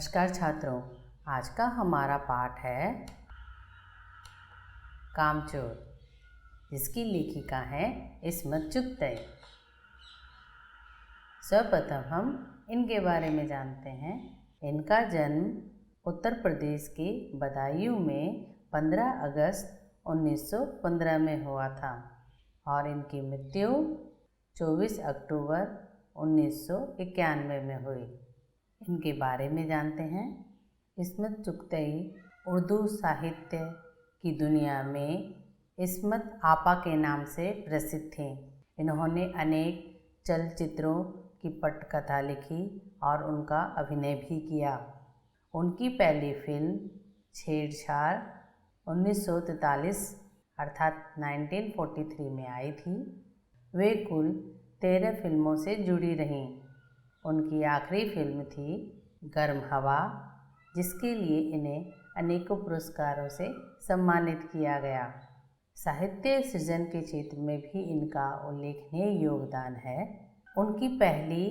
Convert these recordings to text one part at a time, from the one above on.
नमस्कार छात्रों, आज का हमारा पाठ है कामचोर, जिसकी लेखिका है इस्मत चुगताई। सर्वप्रथम हम इनके बारे में जानते हैं। इनका जन्म उत्तर प्रदेश के बदायूं में 15 अगस्त 1915 में हुआ था और इनकी मृत्यु 24 अक्टूबर 1991 में हुई। इनके बारे में जानते हैं। इस्मत चुगताई उर्दू साहित्य की दुनिया में इस्मत आपा के नाम से प्रसिद्ध थीं। इन्होंने अनेक चलचित्रों की पटकथा लिखी और उनका अभिनय भी किया। उनकी पहली फिल्म छेड़छाड़ 1943 अर्थात 1943 में आई थी। वे कुल 13 फिल्मों से जुड़ी रहीं। उनकी आखिरी फिल्म थी गर्म हवा, जिसके लिए इन्हें अनेकों पुरस्कारों से सम्मानित किया गया। साहित्य सृजन के क्षेत्र में भी इनका उल्लेखनीय योगदान है। उनकी पहली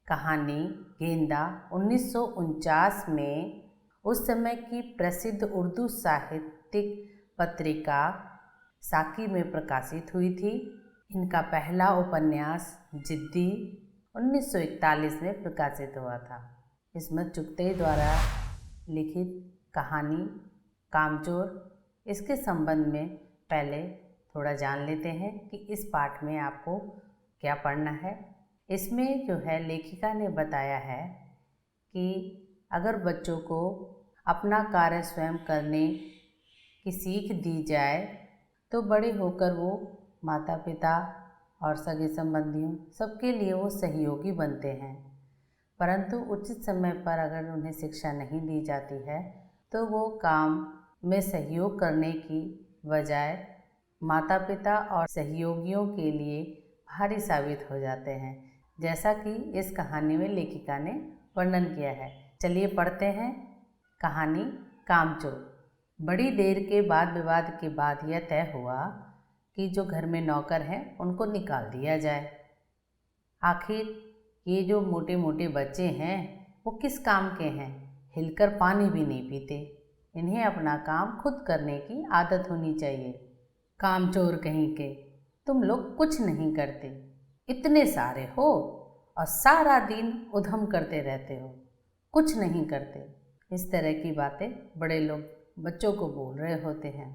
कहानी गेंदा 1949 में उस समय की प्रसिद्ध उर्दू साहित्यिक पत्रिका साकी में प्रकाशित हुई थी। इनका पहला उपन्यास जिद्दी 1941 में प्रकाशित हुआ था। इस्मत चुगताई द्वारा लिखित कहानी कामचोर, इसके संबंध में पहले थोड़ा जान लेते हैं कि इस पाठ में आपको क्या पढ़ना है। इसमें जो है लेखिका ने बताया है कि अगर बच्चों को अपना कार्य स्वयं करने की सीख दी जाए तो बड़े होकर वो माता पिता और सगे संबंधियों सबके लिए वो सहयोगी बनते हैं। परंतु उचित समय पर अगर उन्हें शिक्षा नहीं दी जाती है तो वो काम में सहयोग करने की बजाय माता पिता और सहयोगियों के लिए भारी साबित हो जाते हैं, जैसा कि इस कहानी में लेखिका ने वर्णन किया है। चलिए पढ़ते हैं कहानी कामचोर। बड़ी देर के बाद विवाद के बाद यह तय हुआ कि जो घर में नौकर हैं उनको निकाल दिया जाए। आखिर ये जो मोटे मोटे बच्चे हैं वो किस काम के हैं, हिलकर पानी भी नहीं पीते। इन्हें अपना काम खुद करने की आदत होनी चाहिए। कामचोर कहीं के, तुम लोग कुछ नहीं करते, इतने सारे हो और सारा दिन उधम करते रहते हो, कुछ नहीं करते। इस तरह की बातें बड़े लोग बच्चों को बोल रहे होते हैं।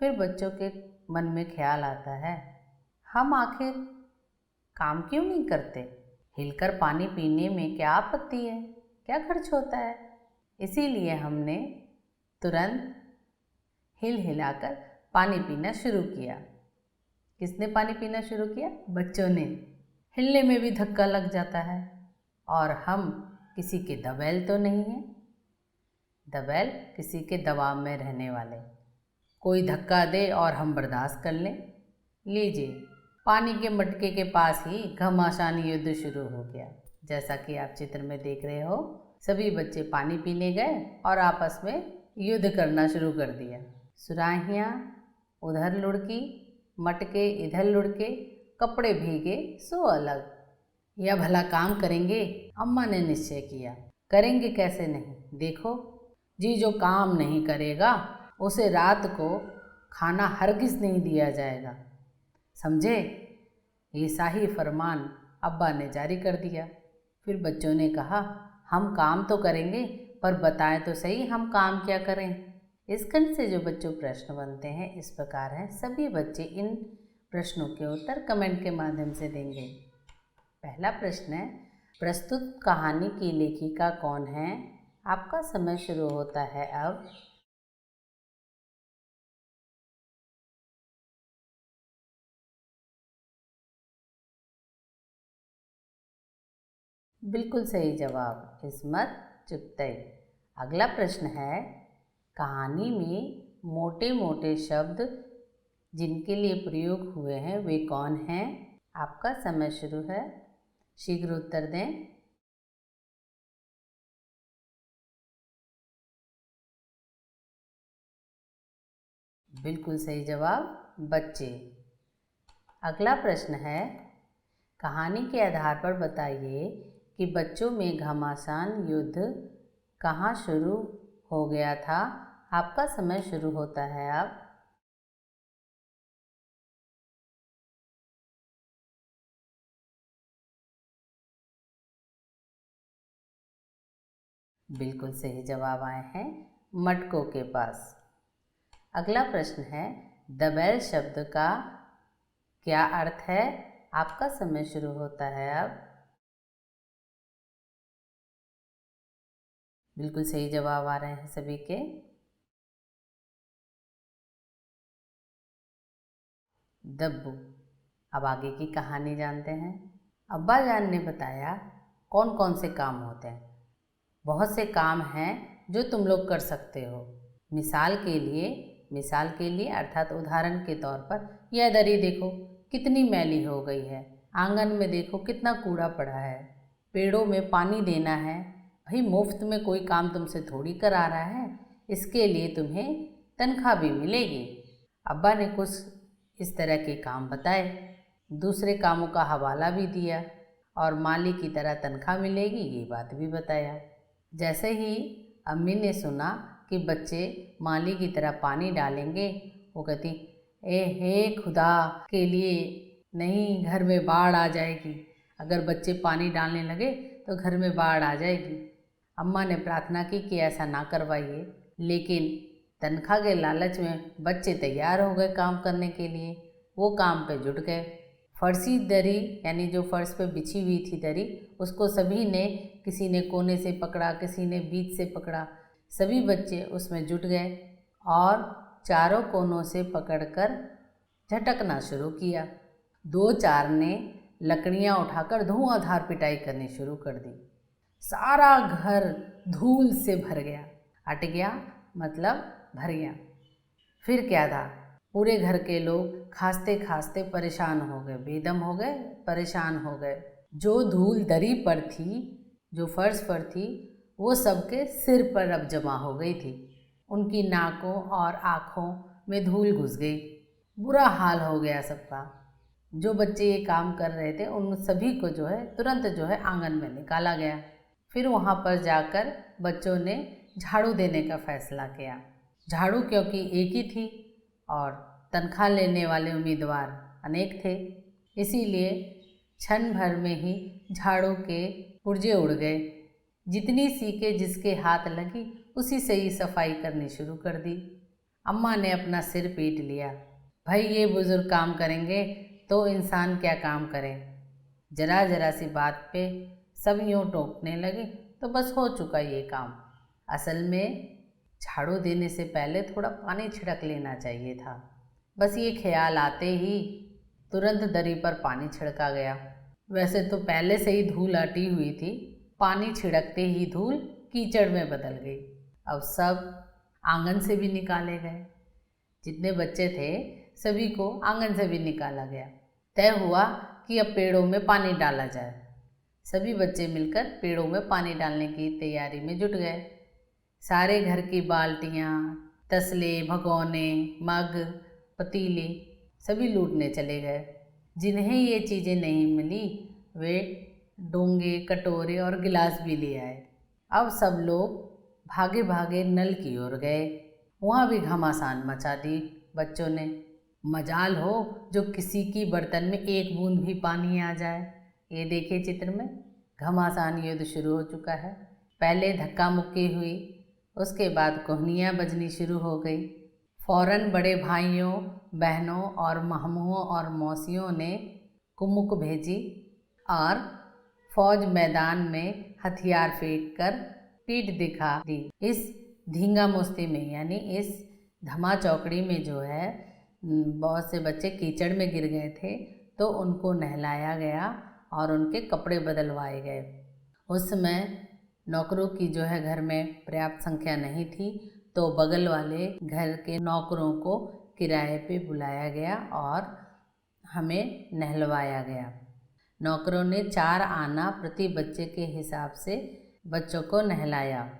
फिर बच्चों के मन में ख्याल आता है, हम आखिर काम क्यों नहीं करते? हिलकर पानी पीने में क्या आपत्ति है, क्या खर्च होता है? इसीलिए हमने तुरंत हिल हिलाकर पानी पीना शुरू किया। किसने पानी पीना शुरू किया? बच्चों ने। हिलने में भी धक्का लग जाता है और हम किसी के दबैल तो नहीं हैं। दबैल किसी के दबाव में रहने वाले। कोई धक्का दे और हम बर्दाश्त कर लें। लीजिए, पानी के मटके के पास ही घमासान युद्ध शुरू हो गया। जैसा कि आप चित्र में देख रहे हो, सभी बच्चे पानी पीने गए और आपस में युद्ध करना शुरू कर दिया। सुराहियाँ उधर लुढ़की, मटके इधर लुढ़के, कपड़े भीगे सो अलग। यह भला काम करेंगे? अम्मा ने निश्चय किया। करेंगे कैसे नहीं, देखो जी, जो काम नहीं करेगा उसे रात को खाना हरगिज़ नहीं दिया जाएगा, समझे? ये शाही फरमान अब्बा ने जारी कर दिया। फिर बच्चों ने कहा, हम काम तो करेंगे, पर बताएं तो सही हम काम क्या करें। इस खंड से जो बच्चों प्रश्न बनते हैं इस प्रकार हैं। सभी बच्चे इन प्रश्नों के उत्तर कमेंट के माध्यम से देंगे। पहला प्रश्न है, प्रस्तुत कहानी की लेखिका कौन है? आपका समय शुरू होता है अब। बिल्कुल सही जवाब, इस्मत चुगताई। अगला प्रश्न है, कहानी में मोटे मोटे शब्द जिनके लिए प्रयोग हुए हैं वे कौन हैं? आपका समय शुरू है, शीघ्र उत्तर दें। बिल्कुल सही जवाब, बच्चे। अगला प्रश्न है, कहानी के आधार पर बताइए कि बच्चों में घमासान युद्ध कहाँ शुरू हो गया था? आपका समय शुरू होता है अब। बिल्कुल सही जवाब आए हैं मटकों के पास। अगला प्रश्न है, द बेल शब्द का क्या अर्थ है? आपका समय शुरू होता है अब। बिल्कुल सही जवाब आ रहे हैं सभी के। दब्बू। अब आगे की कहानी जानते हैं। अब्बा जान ने बताया कौन कौन से काम होते हैं। बहुत से काम हैं जो तुम लोग कर सकते हो। मिसाल के लिए अर्थात उदाहरण के तौर पर यह दरी देखो कितनी मैली हो गई है। आंगन में देखो कितना कूड़ा पड़ा है। पेड़ों में पानी देना है। भाई मुफ्त में कोई काम तुमसे थोड़ी करा रहा है, इसके लिए तुम्हें तनख्वाह भी मिलेगी। अब्बा ने कुछ इस तरह के काम बताए, दूसरे कामों का हवाला भी दिया और माली की तरह तनख्वाह मिलेगी ये बात भी बताया। जैसे ही अम्मी ने सुना कि बच्चे माली की तरह पानी डालेंगे, वो कहती, ए हे खुदा के लिए नहीं, घर में बाढ़ आ जाएगी। अगर बच्चे पानी डालने लगे तो घर में बाढ़ आ जाएगी। अम्मा ने प्रार्थना की कि ऐसा ना करवाइए, लेकिन तनख्वाह के लालच में बच्चे तैयार हो गए काम करने के लिए। वो काम पे जुट गए। फर्शी दरी यानी जो फर्श पे बिछी हुई थी दरी, उसको सभी ने, किसी ने कोने से पकड़ा, किसी ने बीच से पकड़ा, सभी बच्चे उसमें जुट गए और चारों कोनों से पकड़कर झटकना शुरू किया। 2-4 ने लकड़ियाँ उठाकर धुआंधार पिटाई करनी शुरू कर दी। सारा घर धूल से भर गया। अट गया मतलब भर गया। फिर क्या था, पूरे घर के लोग खांसते खांसते परेशान हो गए, बेदम हो गए, परेशान हो गए। जो धूल दरी पर थी, जो फर्श पर थी, वो सबके सिर पर अब जमा हो गई थी। उनकी नाकों और आँखों में धूल घुस गई। बुरा हाल हो गया सबका। जो बच्चे ये काम कर रहे थे उन सभी को तुरंत आंगन में निकाला गया। फिर वहाँ पर जाकर बच्चों ने झाड़ू देने का फैसला किया। झाड़ू क्योंकि एक ही थी और तनख्वाह लेने वाले उम्मीदवार अनेक थे, इसीलिए क्षण भर में ही झाड़ू के पुर्जे उड़ गए। जितनी सीके जिसके हाथ लगी उसी से ही सफाई करनी शुरू कर दी। अम्मा ने अपना सिर पीट लिया, भाई ये बुजुर्ग काम करेंगे तो इंसान क्या काम करे। जरा जरा सी बात पे सब यूँ टोकने लगे तो बस हो चुका ये काम। असल में झाड़ू देने से पहले थोड़ा पानी छिड़क लेना चाहिए था। बस ये ख्याल आते ही तुरंत दरी पर पानी छिड़का गया। वैसे तो पहले से ही धूल अटी हुई थी, पानी छिड़कते ही धूल कीचड़ में बदल गई। अब सब आंगन से भी निकाले गए। जितने बच्चे थे सभी को आंगन से भी निकाला गया। तय हुआ कि अब पेड़ों में पानी डाला जाए। सभी बच्चे मिलकर पेड़ों में पानी डालने की तैयारी में जुट गए। सारे घर की बाल्टियाँ, तसले, भगोने, मग, पतीले सभी लूटने चले गए। जिन्हें ये चीज़ें नहीं मिली वे डोंगे, कटोरे और गिलास भी ले आए। अब सब लोग भागे भागे नल की ओर गए। वहाँ भी घमासान मचा दी बच्चों ने। मजाल हो जो किसी की बर्तन में एक बूंद भी पानी आ जाए। ये देखिए चित्र में घमासान युद्ध शुरू हो चुका है। पहले धक्का मुक्की हुई, उसके बाद कोहनियाँ बजनी शुरू हो गई। फौरन बड़े भाइयों, बहनों और मामूओं और मौसियों ने कुमुक भेजी और फौज मैदान में हथियार फेंक कर पीठ दिखा दी। इस धींगा मुश्ती में यानी इस धमा चौकड़ी में बहुत से बच्चे कीचड़ में गिर गए थे, तो उनको नहलाया गया और उनके कपड़े बदलवाए गए। उस समय नौकरों की घर में पर्याप्त संख्या नहीं थी, तो बगल वाले घर के नौकरों को किराए पे बुलाया गया और हमें नहलवाया गया। नौकरों ने 4 आना प्रति बच्चे के हिसाब से बच्चों को नहलाया।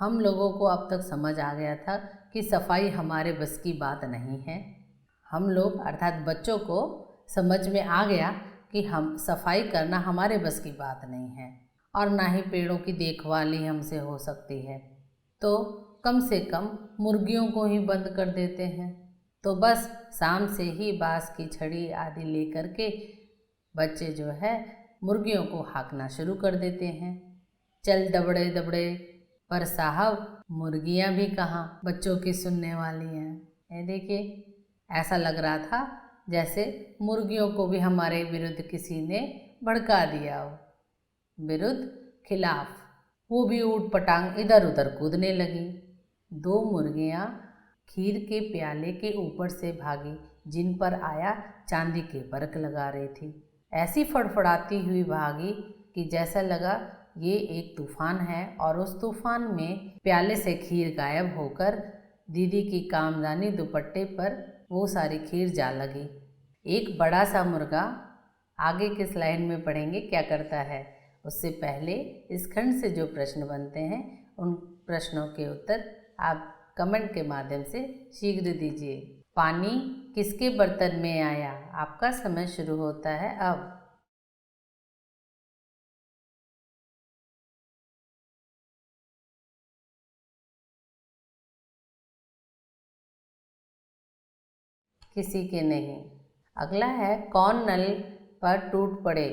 हम लोगों को अब तक समझ आ गया था कि सफाई हमारे बस की बात नहीं है। हम लोग अर्थात बच्चों को समझ में आ गया कि हम सफाई करना हमारे बस की बात नहीं है। और ना ही पेड़ों की देखभाल ही हमसे हो सकती है। तो कम से कम मुर्गियों को ही बंद कर देते हैं। तो बस शाम से ही बाँस की छड़ी आदि लेकर के बच्चे जो है मुर्गियों को हाँकना शुरू कर देते हैं। चल दबड़े दबड़े, पर साहब मुर्गियाँ भी कहाँ बच्चों की सुनने वाली हैं। ये देखिए, ऐसा लग रहा था जैसे मुर्गियों को भी हमारे विरुद्ध किसी ने भड़का दिया हो। विरुद्ध, खिलाफ, वो भी ऊट पटांग इधर उधर कूदने लगी। दो मुर्गियाँ खीर के प्याले के ऊपर से भागी, जिन पर आया चांदी के बर्क लगा रही थी। ऐसी फड़फड़ाती हुई भागी कि जैसा लगा ये एक तूफान है, और उस तूफान में प्याले से खीर गायब होकर दीदी की कामदानी दुपट्टे पर वो सारी खीर जा लगी। एक बड़ा सा मुर्गा, आगे किस लाइन में पढ़ेंगे क्या करता है, उससे पहले इस खंड से जो प्रश्न बनते हैं उन प्रश्नों के उत्तर आप कमेंट के माध्यम से शीघ्र दीजिए। पानी किसके बर्तन में आया? आपका समय शुरू होता है अब। किसी के नहीं। अगला है, कौन नल पर टूट पड़े?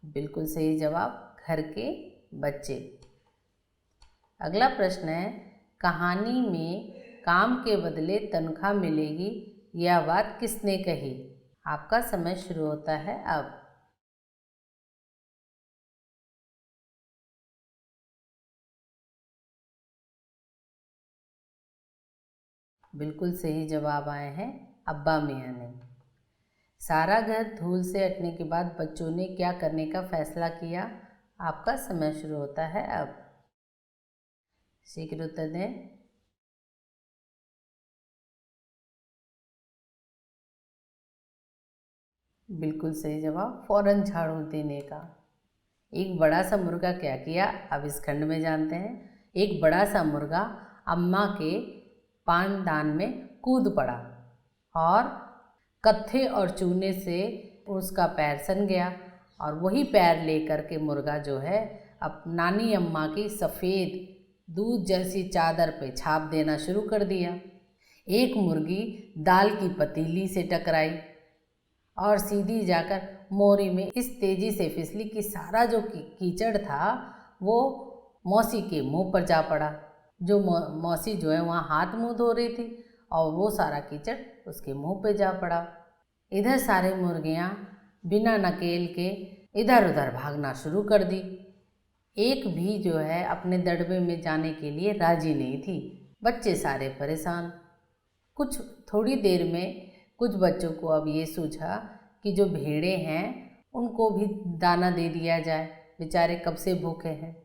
बिल्कुल सही जवाब, घर के बच्चे। अगला प्रश्न है, कहानी में काम के बदले तनख्वाह मिलेगी, यह बात किसने कही? आपका समय शुरू होता है अब। बिल्कुल सही जवाब आए हैं अब्बा मियाँ ने। सारा घर धूल से हटने के बाद बच्चों ने क्या करने का फैसला किया? आपका समय शुरू होता है अब। शीघ्र उत्तर दें। बिल्कुल सही जवाब, फौरन झाड़ू देने का। एक बड़ा सा मुर्गा क्या किया, अब इस खंड में जानते हैं। एक बड़ा सा मुर्गा अम्मा के पानदान में कूद पड़ा और कत्थे और चूने से उसका पैर सन गया, और वही पैर लेकर के मुर्गा जो है अब नानी अम्मा की सफ़ेद दूध जैसी चादर पे छाप देना शुरू कर दिया। एक मुर्गी दाल की पतीली से टकराई और सीधी जाकर मोरी में इस तेज़ी से फिसली कि सारा जो कीचड़ था वो मौसी के मुंह पर जा पड़ा। जो मौसी जो है वहाँ हाथ मुंह धो रही थी और वो सारा कीचड़ उसके मुंह पे जा पड़ा। इधर सारे मुर्गियाँ बिना नकेल के इधर उधर भागना शुरू कर दी। एक भी जो है अपने दड़बे में जाने के लिए राजी नहीं थी। बच्चे सारे परेशान। कुछ थोड़ी देर में कुछ बच्चों को अब ये सूझा कि जो भेड़ें हैं उनको भी दाना दे दिया जाए, बेचारे कब से भूखे हैं।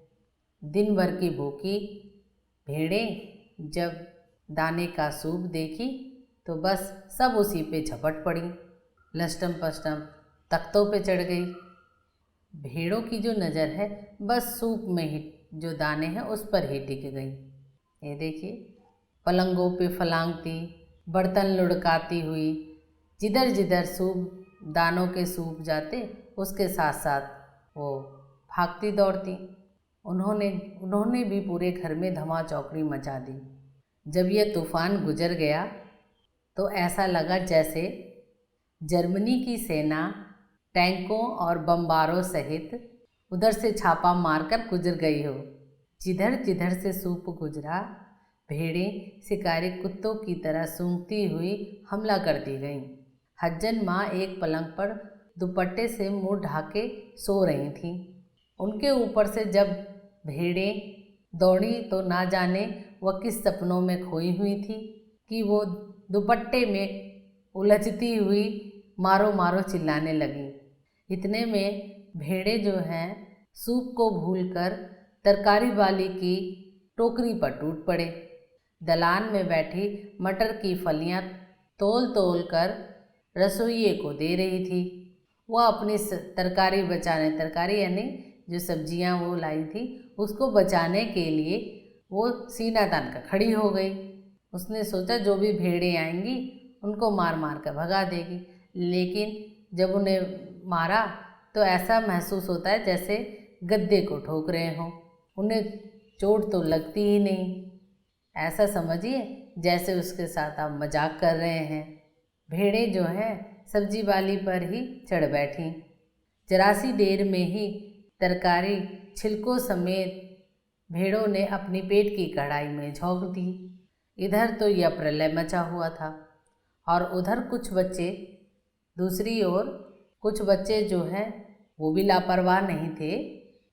दिन भर की भूखी भेड़ें जब दाने का सूप देखी तो बस सब उसी पे झपट पड़ी, लष्टम पष्टम तख्तों पे चढ़ गई। भेड़ों की जो नज़र है बस सूप में ही जो दाने हैं उस पर ही टिक गई। ये देखिए, पलंगों पे फलांगती, बर्तन लुढ़काती हुई, जिधर जिधर सूप दानों के सूप जाते उसके साथ साथ वो भागती दौड़ती। उन्होंने भी पूरे घर में धमा चौकड़ी मचा दी। जब यह तूफान गुजर गया तो ऐसा लगा जैसे जर्मनी की सेना टैंकों और बमबारों सहित उधर से छापा मारकर गुजर गई हो। जिधर जिधर से सूप गुजरा, भेड़ें शिकारी कुत्तों की तरह सूंघती हुई हमला करती गईं। हज्जन माँ एक पलंग पर दुपट्टे से मुंह ढाके सो रही थीं। उनके ऊपर से जब भेड़ें दौड़ी तो ना जाने वह किस सपनों में खोई हुई थी कि वो दुपट्टे में उलझती हुई मारो मारो चिल्लाने लगी। इतने में भेड़ें जो हैं सूप को भूलकर तरकारी वाली की टोकरी पर टूट पड़े। दलान में बैठी मटर की फलियां तोल तोल कर रसोइये को दे रही थी। वह अपनी तरकारी यानी जो सब्जियां वो लाई थी उसको बचाने के लिए वो सीना तान कर खड़ी हो गई। उसने सोचा जो भी भेड़ें आएंगी उनको मार मार कर भगा देगी। लेकिन जब उन्हें मारा तो ऐसा महसूस होता है जैसे गद्दे को ठोक रहे हों, उन्हें चोट तो लगती ही नहीं। ऐसा समझिए जैसे उसके साथ आप मजाक कर रहे हैं। भेड़ें जो हैं सब्जी वाली पर ही चढ़ बैठीं। जरा सी देर में ही तरकारी छिलकों समेत भेड़ों ने अपनी पेट की कढ़ाई में झोंक दी। इधर तो यह प्रलय मचा हुआ था और उधर दूसरी ओर कुछ बच्चे जो हैं वो भी लापरवाह नहीं थे।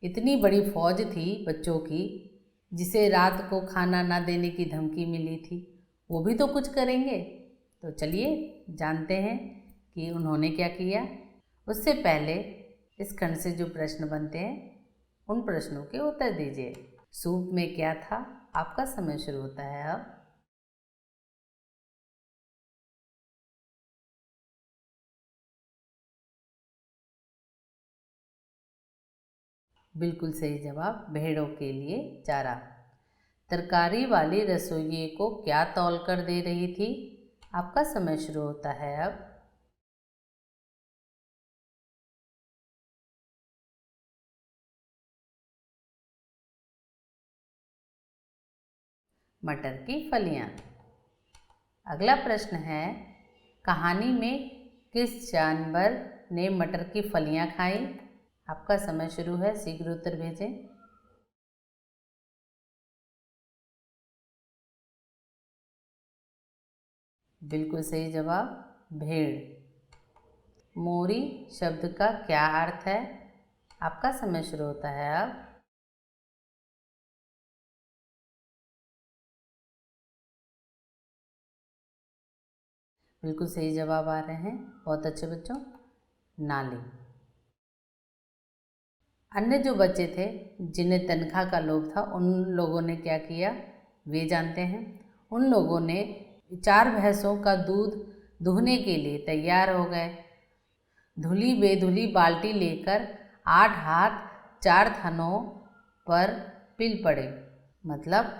इतनी बड़ी फौज थी बच्चों की, जिसे रात को खाना ना देने की धमकी मिली थी, वो भी तो कुछ करेंगे। तो चलिए जानते हैं कि उन्होंने क्या किया। उससे पहले इस खंड से जो प्रश्न बनते हैं उन प्रश्नों के उत्तर दीजिए। सूप में क्या था? आपका समय शुरू होता है अब। बिल्कुल सही जवाब, भेड़ों के लिए चारा। तरकारी वाली रसोइये को क्या तौल कर दे रही थी? आपका समय शुरू होता है अब। मटर की फलियाँ। अगला प्रश्न है, कहानी में किस जानवर ने मटर की फलियाँ खाई? आपका समय शुरू है, शीघ्र उत्तर भेजें। बिल्कुल सही जवाब, भेड़। मोरी शब्द का क्या अर्थ है? आपका समय शुरू होता है अब। बिल्कुल सही जवाब आ रहे हैं, बहुत अच्छे बच्चों। नाली। अन्य जो बच्चे थे जिन्हें तनख्वाह का लोभ था, उन लोगों ने क्या किया वे जानते हैं। उन लोगों ने 4 भैंसों का दूध दूहने के लिए तैयार हो गए। धुली बेधुली बाल्टी लेकर 8 हाथ 4 थनों पर पिल पड़े। मतलब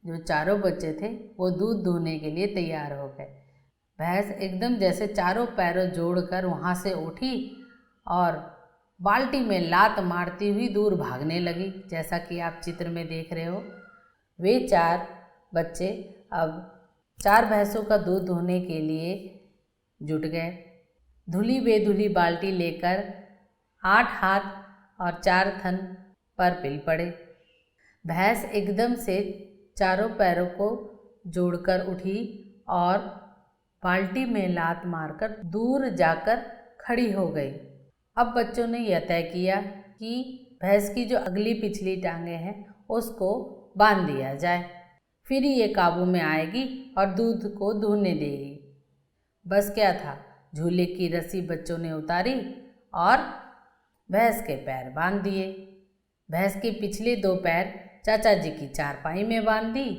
जो चारों बच्चे थे वो दूध दूहने के लिए तैयार हो गए। भैंस एकदम जैसे चारों पैरों जोड़कर वहाँ से उठी और बाल्टी में लात मारती हुई दूर भागने लगी, जैसा कि आप चित्र में देख रहे हो। वे 4 बच्चे अब 4 भैंसों का दूध दूहने के लिए जुट गए। धुली बेधुली बाल्टी लेकर 8 हाथ और 4 थन पर पिल पड़े। भैंस एकदम से चारों पैरों को जोड़कर उठी और बाल्टी में लात मारकर दूर जाकर खड़ी हो गई। अब बच्चों ने यह तय किया कि भैंस की जो अगली पिछली टांगें हैं उसको बांध दिया जाए, फिर ये काबू में आएगी और दूध को दूहने देगी। बस क्या था, झूले की रस्सी बच्चों ने उतारी और भैंस के पैर बांध दिए। भैंस के पिछले 2 पैर चाचा जी की चारपाई में बांध दी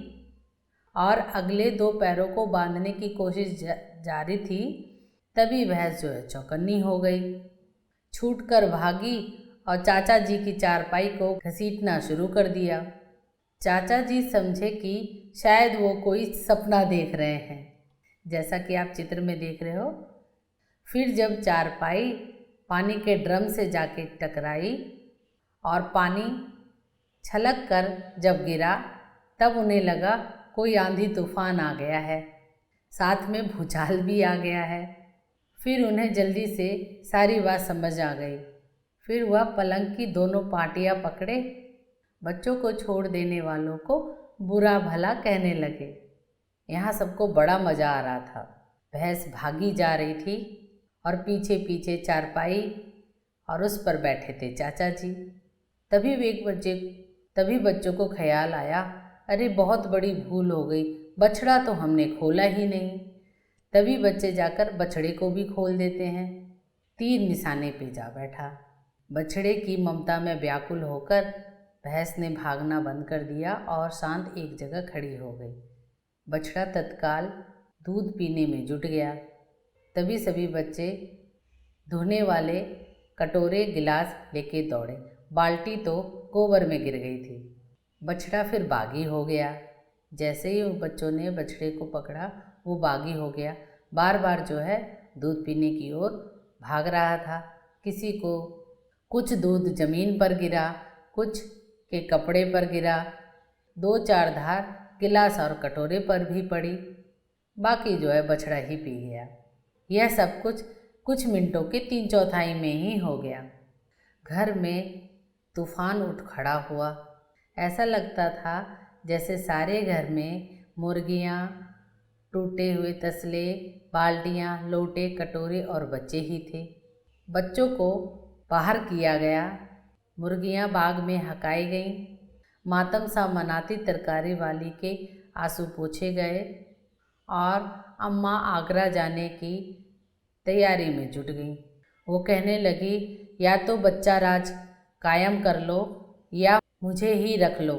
और अगले 2 पैरों को बांधने की कोशिश जारी थी। तभी भैंस जो है चौकन्नी हो गई, छूटकर भागी और चाचा जी की चारपाई को घसीटना शुरू कर दिया। चाचा जी समझे कि शायद वो कोई सपना देख रहे हैं, जैसा कि आप चित्र में देख रहे हो। फिर जब चारपाई पानी के ड्रम से जाके टकराई और पानी छलक कर जब गिरा, तब उन्हें लगा कोई आंधी तूफान आ गया है, साथ में भूचाल भी आ गया है। फिर उन्हें जल्दी से सारी बात समझ आ गई। फिर वह पलंग की दोनों पाटियाँ पकड़े, बच्चों को छोड़ देने वालों को बुरा भला कहने लगे। यहाँ सबको बड़ा मज़ा आ रहा था। भैंस भागी जा रही थी और पीछे पीछे चारपाई और उस पर बैठे थे चाचा जी। तभी बच्चों को ख्याल आया, अरे बहुत बड़ी भूल हो गई, बछड़ा तो हमने खोला ही नहीं। तभी बच्चे जाकर बछड़े को भी खोल देते हैं। तीर निशाने पे जा बैठा। बछड़े की ममता में व्याकुल होकर भैंस ने भागना बंद कर दिया और शांत एक जगह खड़ी हो गई। बछड़ा तत्काल दूध पीने में जुट गया। तभी सभी बच्चे धोने वाले कटोरे गिलास लेके दौड़े। बाल्टी तो गोबर में गिर गई थी। बछड़ा फिर बागी हो गया। जैसे ही उन बच्चों ने बछड़े को पकड़ा, वो बागी हो गया। बार बार जो है दूध पीने की ओर भाग रहा था। किसी को कुछ दूध ज़मीन पर गिरा, कुछ के कपड़े पर गिरा, 2-4 धार गिलास और कटोरे पर भी पड़ी, बाकी जो है बछड़ा ही पी गया। यह सब कुछ मिनटों के 3/4 में ही हो गया। घर में तूफान उठ खड़ा हुआ। ऐसा लगता था जैसे सारे घर में मुर्गियाँ, टूटे हुए तसले, बाल्टियाँ, लोटे, कटोरे और बच्चे ही थे। बच्चों को बाहर किया गया, मुर्गियाँ बाग में हकाई गईं, मातम सा मनाती तरकारी वाली के आंसू पोंछे गए और अम्मा आगरा जाने की तैयारी में जुट गई। वो कहने लगी, या तो बच्चा राज कायम कर लो या मुझे ही रख लो,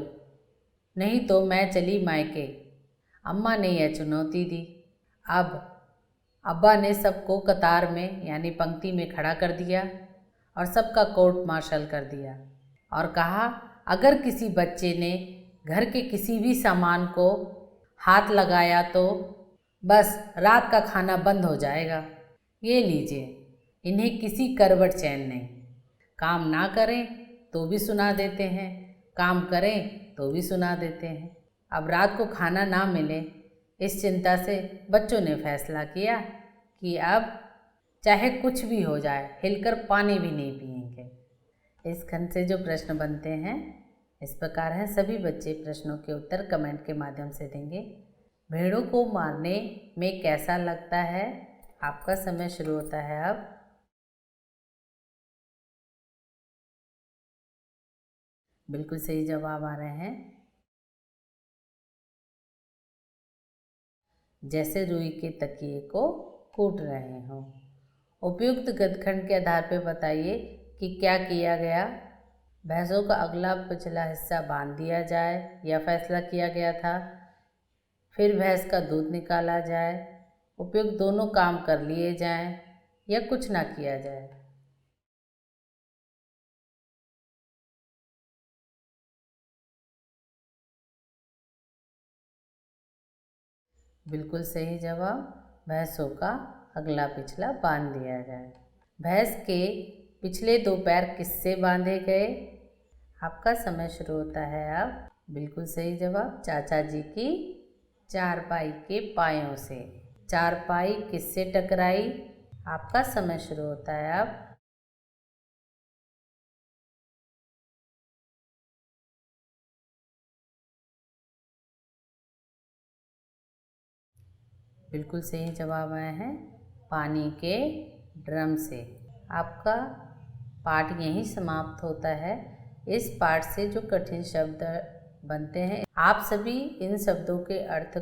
नहीं तो मैं चली मायके। अम्मा ने यह चुनौती दी। अब अब्बा ने सबको कतार में यानी पंक्ति में खड़ा कर दिया और सबका कोर्ट मार्शल कर दिया और कहा, अगर किसी बच्चे ने घर के किसी भी सामान को हाथ लगाया तो बस रात का खाना बंद हो जाएगा। ये लीजिए, इन्हें किसी करवट चैन नहीं। काम ना करें तो भी सुना देते हैं, काम करें तो भी सुना देते हैं। अब रात को खाना ना मिले, इस चिंता से बच्चों ने फैसला किया कि अब चाहे कुछ भी हो जाए, हिलकर पानी भी नहीं पिएंगे। इस खंड से जो प्रश्न बनते हैं इस प्रकार हैं। सभी बच्चे प्रश्नों के उत्तर कमेंट के माध्यम से देंगे। भेड़ों को मारने में कैसा लगता है? आपका समय शुरू होता है अब। बिल्कुल सही जवाब आ रहे हैं। जैसे रुई के तकिए को कूट रहे हों। उपयुक्त गद्यखंड के आधार पर बताइए कि क्या किया गया। भैंसों का अगला पिछला हिस्सा बांध दिया जाए या फैसला किया गया था। फिर भैंस का दूध निकाला जाए। उपयुक्त दोनों काम कर लिए जाएं या कुछ ना किया जाए। बिल्कुल सही जवाब, भैंसों का अगला पिछला बांध दिया जाए। भैंस के पिछले 2 पैर किससे बांधे गए? आपका समय शुरू होता है अब। बिल्कुल सही जवाब, चाचा जी की चारपाई के पायों से। चारपाई किससे टकराई? आपका समय शुरू होता है अब। बिल्कुल सही जवाब आए हैं, पानी के ड्रम से। आपका पाठ यहीं समाप्त होता है। इस पाठ से जो कठिन शब्द बनते हैं, आप सभी इन शब्दों के अर्थ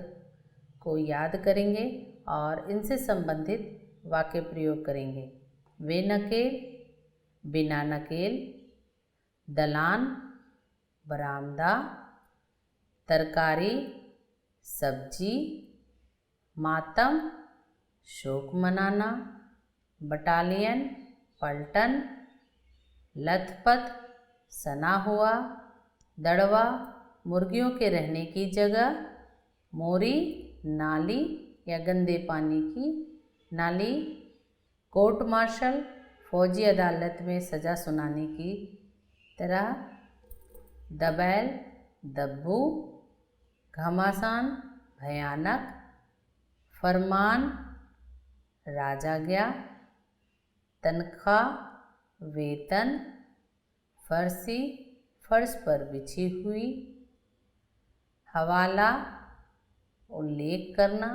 को याद करेंगे और इनसे संबंधित वाक्य प्रयोग करेंगे। वे नकेल, बिना नकेल, दलान, बरामदा, तरकारी, सब्जी, मातम, शोक मनाना, बटालियन, पलटन, लथपथ, सना हुआ, दड़वा, मुर्गियों के रहने की जगह, मोरी, नाली या गंदे पानी की नाली, कोर्ट मार्शल, फौजी अदालत में सज़ा सुनाने की तरह, दबैल, दब्बू, घमासान, भयानक, फरमान, राजाज्ञा, तनख्वाह, वेतन, फर्सी, फर्श पर बिछी हुई, हवाला, उल्लेख करना,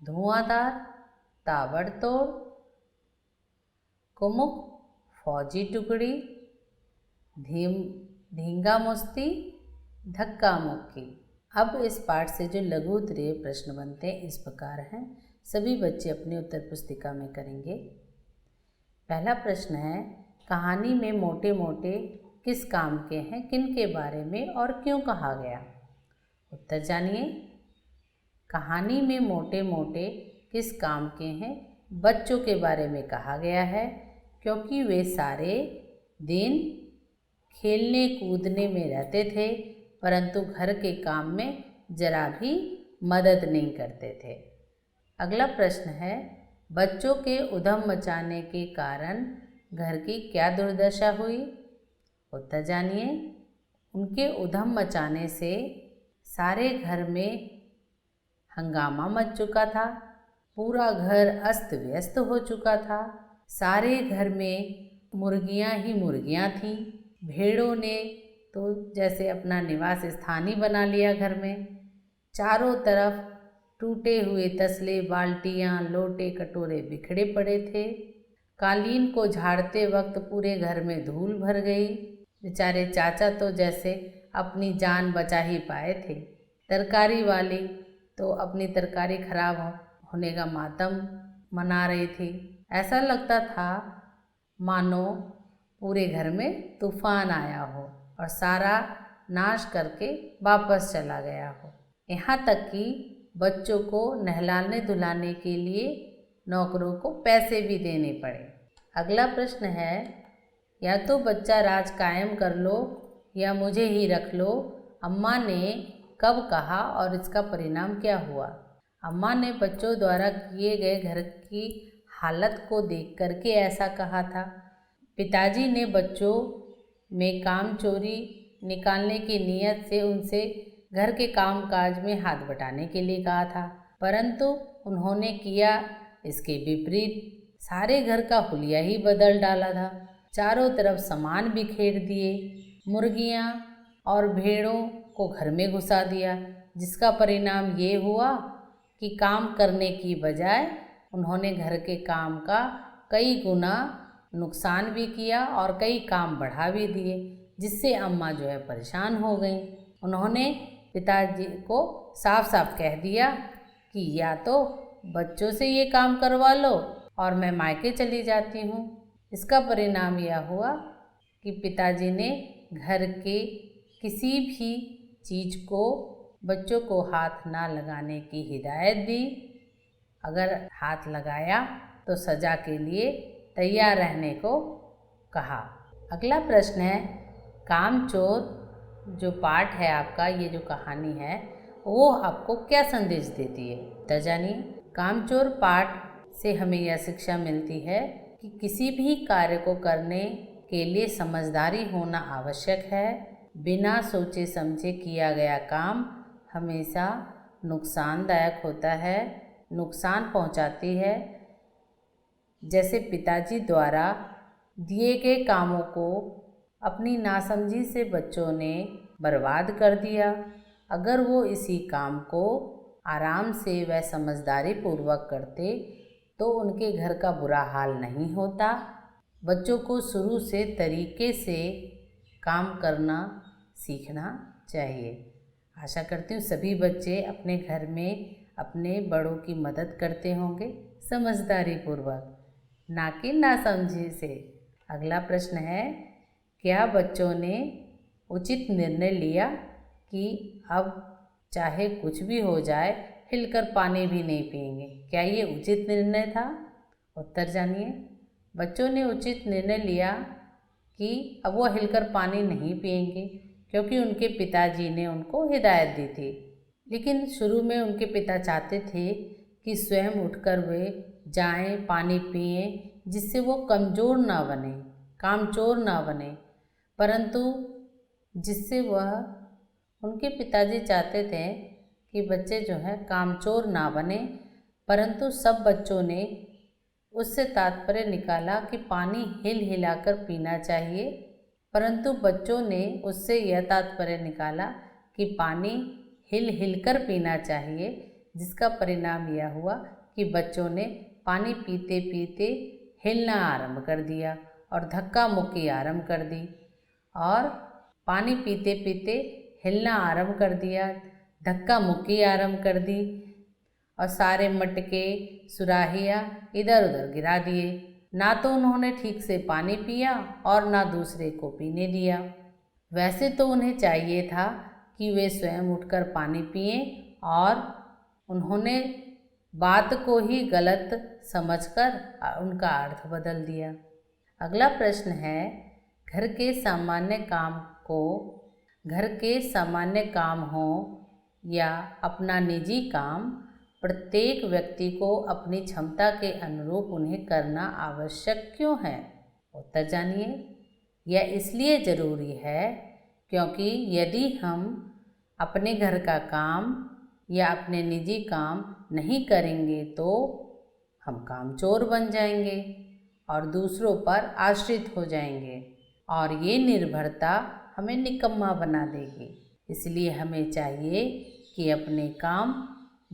धुआंधार, ताबड़तोड़, कुमुक, फौजी टुकड़ी, धींगा मुश्ती, धक्का मुक्की। अब इस पाठ से जो लघु उत्तरीय प्रश्न बनते हैं इस प्रकार हैं। सभी बच्चे अपनी उत्तर पुस्तिका में करेंगे। पहला प्रश्न है, कहानी में मोटे मोटे किस काम के हैं, किन के बारे में और क्यों कहा गया? उत्तर जानिए। कहानी में मोटे मोटे किस काम के हैं, बच्चों के बारे में कहा गया है क्योंकि वे सारे दिन खेलने कूदने में रहते थे परंतु घर के काम में जरा भी मदद नहीं करते थे। अगला प्रश्न है, बच्चों के उधम मचाने के कारण घर की क्या दुर्दशा हुई? उत्तर जानिए। उनके उधम मचाने से सारे घर में हंगामा मच चुका था। पूरा घर अस्त व्यस्त हो चुका था। सारे घर में मुर्गियां ही मुर्गियां थीं। भेड़ों ने तो जैसे अपना निवास स्थान ही बना लिया घर में। चारों तरफ टूटे हुए तसले, बाल्टियाँ, लोटे, कटोरे बिखरे पड़े थे। कालीन को झाड़ते वक्त पूरे घर में धूल भर गई। बेचारे चाचा तो जैसे अपनी जान बचा ही पाए थे। तरकारी वाली तो अपनी तरकारी खराब होने का मातम मना रही थी। ऐसा लगता था मानो पूरे घर में तूफान आया हो और सारा नाश करके वापस चला गया हो। यहाँ तक कि बच्चों को नहलाने धुलाने के लिए नौकरों को पैसे भी देने पड़े। अगला प्रश्न है, या तो बच्चा राज कायम कर लो या मुझे ही रख लो, अम्मा ने कब कहा और इसका परिणाम क्या हुआ? अम्मा ने बच्चों द्वारा किए गए घर की हालत को देख करके ऐसा कहा था। पिताजी ने बच्चों में काम चोरी निकालने की नीयत से उनसे घर के कामकाज में हाथ बटाने के लिए कहा था, परंतु उन्होंने किया इसके विपरीत। सारे घर का हुलिया ही बदल डाला था। चारों तरफ सामान बिखेर दिए। मुर्गियाँ और भेड़ों को घर में घुसा दिया, जिसका परिणाम ये हुआ कि काम करने की बजाय उन्होंने घर के काम का कई गुना नुकसान भी किया और कई काम बढ़ा भी दिए, जिससे अम्मा जो है परेशान हो गई। उन्होंने पिताजी को साफ साफ कह दिया कि या तो बच्चों से ये काम करवा लो और मैं मायके चली जाती हूँ। इसका परिणाम यह हुआ कि पिताजी ने घर के किसी भी चीज़ को बच्चों को हाथ ना लगाने की हिदायत दी। अगर हाथ लगाया तो सज़ा के लिए तैयार रहने को कहा। अगला प्रश्न है, कामचोर जो पाठ है आपका, ये जो कहानी है, वो आपको क्या संदेश देती है? तो जानिए। कामचोर पाठ से हमें यह शिक्षा मिलती है कि किसी भी कार्य को करने के लिए समझदारी होना आवश्यक है। बिना सोचे समझे किया गया काम हमेशा नुकसानदायक होता है, नुकसान पहुंचाती है। जैसे पिताजी द्वारा दिए गए कामों को अपनी नासमझी से बच्चों ने बर्बाद कर दिया। अगर वो इसी काम को आराम से व समझदारी पूर्वक करते तो उनके घर का बुरा हाल नहीं होता। बच्चों को शुरू से तरीके से काम करना सीखना चाहिए। आशा करती हूँ सभी बच्चे अपने घर में अपने बड़ों की मदद करते होंगे समझदारी पूर्वक, ना कि नासमझी से। अगला प्रश्न है, क्या बच्चों ने उचित निर्णय लिया कि अब चाहे कुछ भी हो जाए हिलकर पानी भी नहीं पिएंगे? क्या ये उचित निर्णय था? उत्तर जानिए। बच्चों ने उचित निर्णय लिया कि अब वो हिलकर पानी नहीं पिएंगे, क्योंकि उनके पिताजी ने उनको हिदायत दी थी। लेकिन शुरू में उनके पिता चाहते थे कि स्वयं उठकर वे जाएं, पानी पिएं, जिससे वो कमज़ोर ना बने, कामचोर ना बने। परंतु जिससे वह उनके पिताजी चाहते थे कि बच्चे जो है कामचोर ना बने, परंतु सब बच्चों ने उससे तात्पर्य निकाला कि पानी हिल हिलाकर पीना चाहिए। परंतु बच्चों ने उससे यह तात्पर्य निकाला कि पानी हिल हिलकर पीना चाहिए, जिसका परिणाम यह हुआ कि बच्चों ने पानी पीते पीते हिलना आरंभ कर दिया और धक्का मुक्की आरंभ कर दी। और पानी पीते पीते हिलना आरंभ कर दिया, धक्का मुक्की आरंभ कर दी और सारे मटके सुराहियाँ इधर उधर गिरा दिए। ना तो उन्होंने ठीक से पानी पिया और ना दूसरे को पीने दिया। वैसे तो उन्हें चाहिए था कि वे स्वयं उठकर पानी पिएं, और उन्होंने बात को ही गलत समझकर उनका अर्थ बदल दिया। अगला प्रश्न है, घर के सामान्य काम हो या अपना निजी काम, प्रत्येक व्यक्ति को अपनी क्षमता के अनुरूप उन्हें करना आवश्यक क्यों है? उत्तर जानिए। यह इसलिए ज़रूरी है क्योंकि यदि हम अपने घर का काम या अपने निजी काम नहीं करेंगे तो हम कामचोर बन जाएंगे और दूसरों पर आश्रित हो जाएंगे और ये निर्भरता हमें निकम्मा बना देगी। इसलिए हमें चाहिए कि अपने काम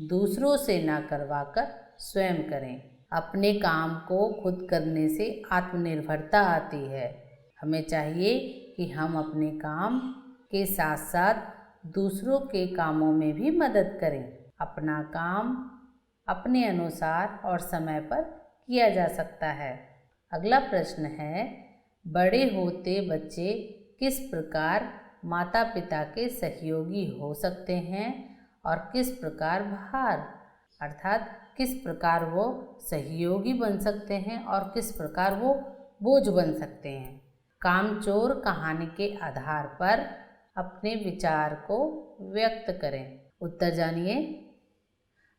दूसरों से ना करवाकर स्वयं करें। अपने काम को खुद करने से आत्मनिर्भरता आती है। हमें चाहिए कि हम अपने काम के साथ साथ दूसरों के कामों में भी मदद करें। अपना काम अपने अनुसार और समय पर किया जा सकता है। अगला प्रश्न है, बड़े होते बच्चे किस प्रकार माता पिता के सहयोगी हो सकते हैं और किस प्रकार भार, अर्थात किस प्रकार वो सहयोगी बन सकते हैं और किस प्रकार वो बोझ बन सकते हैं। कामचोर कहानी के आधार पर अपने विचार को व्यक्त करें। उत्तर जानिए।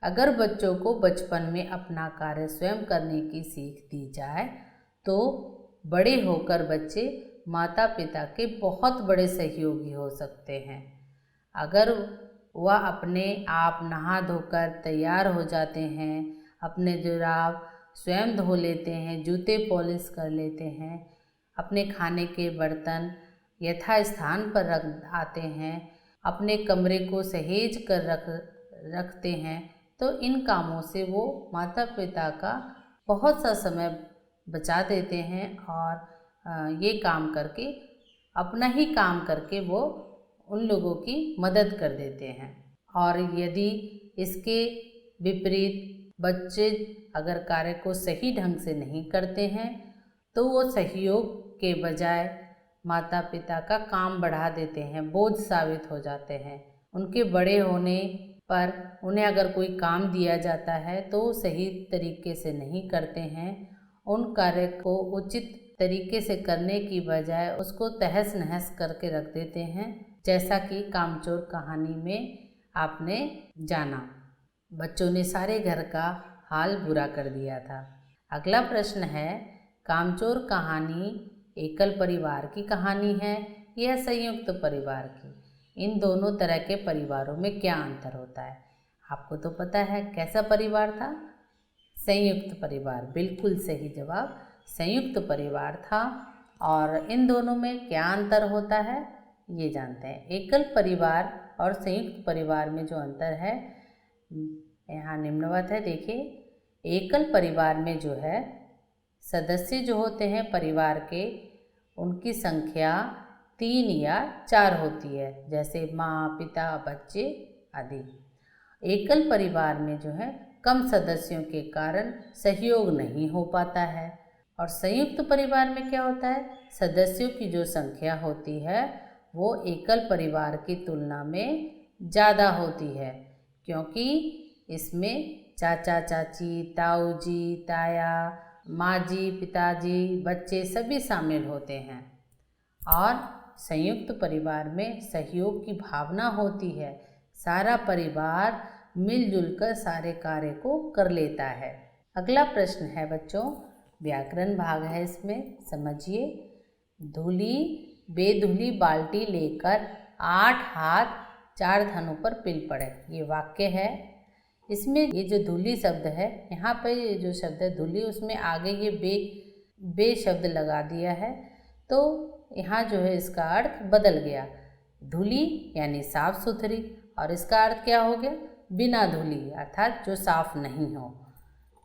अगर बच्चों को बचपन में अपना कार्य स्वयं करने की सीख दी जाए तो बड़े होकर बच्चे माता पिता के बहुत बड़े सहयोगी हो सकते हैं। अगर वह अपने आप नहा धोकर तैयार हो जाते हैं, अपने जुराब स्वयं धो लेते हैं, जूते पॉलिश कर लेते हैं, अपने खाने के बर्तन यथा स्थान पर रख आते हैं, अपने कमरे को सहेज कर रखते हैं, तो इन कामों से वो माता पिता का बहुत सा समय बचा देते हैं और ये काम करके अपना ही काम करके वो उन लोगों की मदद कर देते हैं। और यदि इसके विपरीत बच्चे अगर कार्य को सही ढंग से नहीं करते हैं तो वो सहयोग के बजाय माता पिता का काम बढ़ा देते हैं, बोझ साबित हो जाते हैं। उनके बड़े होने पर उन्हें अगर कोई काम दिया जाता है तो सही तरीके से नहीं करते हैं। उन कार्य को उचित तरीके से करने की बजाय उसको तहस नहस करके रख देते हैं, जैसा कि कामचोर कहानी में आपने जाना। बच्चों ने सारे घर का हाल बुरा कर दिया था। अगला प्रश्न है, कामचोर कहानी एकल परिवार की कहानी है या संयुक्त परिवार की? इन दोनों तरह के परिवारों में क्या अंतर होता है? आपको तो पता है कैसा परिवार था? संयुक्त परिवार। बिल्कुल सही जवाब, संयुक्त परिवार था। और इन दोनों में क्या अंतर होता है ये जानते हैं। एकल परिवार और संयुक्त परिवार में जो अंतर है यहाँ निम्नवत है, देखिए। एकल परिवार में जो है सदस्य जो होते हैं परिवार के, उनकी संख्या 3 या 4 होती है, जैसे माँ, पिता, बच्चे आदि। एकल परिवार में जो है कम सदस्यों के कारण सहयोग नहीं हो पाता है। और संयुक्त परिवार में क्या होता है, सदस्यों की जो संख्या होती है वो एकल परिवार की तुलना में ज़्यादा होती है, क्योंकि इसमें चाचा चाची, ताऊ जी, ताया, माँ जी, पिताजी, बच्चे सभी शामिल होते हैं। और संयुक्त परिवार में सहयोग की भावना होती है, सारा परिवार मिलजुल कर सारे कार्य को कर लेता है। अगला प्रश्न है बच्चों, व्याकरण भाग है, इसमें समझिए। धूली बेधुली बाल्टी लेकर 8 हाथ 4 धनों पर पिल पड़े, ये वाक्य है। इसमें ये जो धूली शब्द है, यहाँ पर ये जो शब्द है धूली, उसमें आगे ये बे शब्द लगा दिया है, तो यहाँ जो है इसका अर्थ बदल गया। धूली यानी साफ सुथरी, और इसका अर्थ क्या हो गया, बिना धूली, अर्थात जो साफ नहीं हो।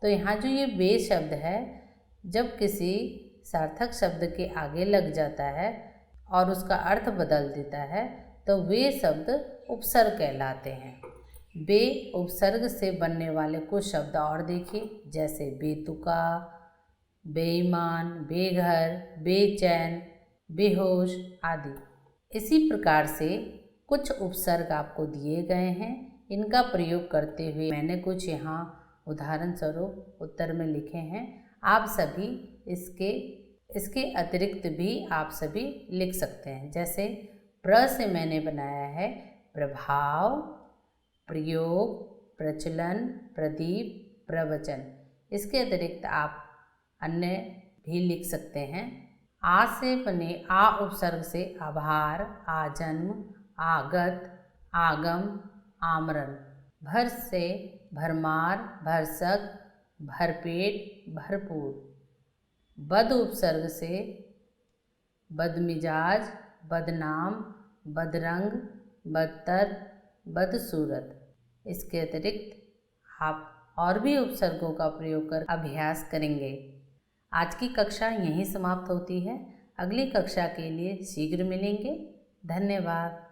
तो यहाँ जो ये बे शब्द है, जब किसी सार्थक शब्द के आगे लग जाता है और उसका अर्थ बदल देता है तो वे शब्द उपसर्ग कहलाते हैं। बे उपसर्ग से बनने वाले कुछ शब्द और देखिए, जैसे बेतुका, बेईमान, बेघर, बेचैन, बेहोश आदि। इसी प्रकार से कुछ उपसर्ग आपको दिए गए हैं, इनका प्रयोग करते हुए मैंने कुछ यहाँ उदाहरण स्वरूप उत्तर में लिखे हैं। आप सभी इसके अतिरिक्त भी आप सभी लिख सकते हैं। जैसे प्र से मैंने बनाया है प्रभाव, प्रयोग, प्रचलन, प्रदीप, प्रवचन। इसके अतिरिक्त आप अन्य भी लिख सकते हैं। आ से बने आ उपसर्ग से आभार, आजन्म, आगत, आगम, आमरण। भर से भरमार, भरसक, भरपेट, भरपूर। बद उपसर्ग से बदमिजाज, बदनाम, बदरंग, बदतर, बदसूरत। इसके अतिरिक्त आप और भी उपसर्गों का प्रयोग कर अभ्यास करेंगे। आज की कक्षा यहीं समाप्त होती है। अगली कक्षा के लिए शीघ्र मिलेंगे। धन्यवाद।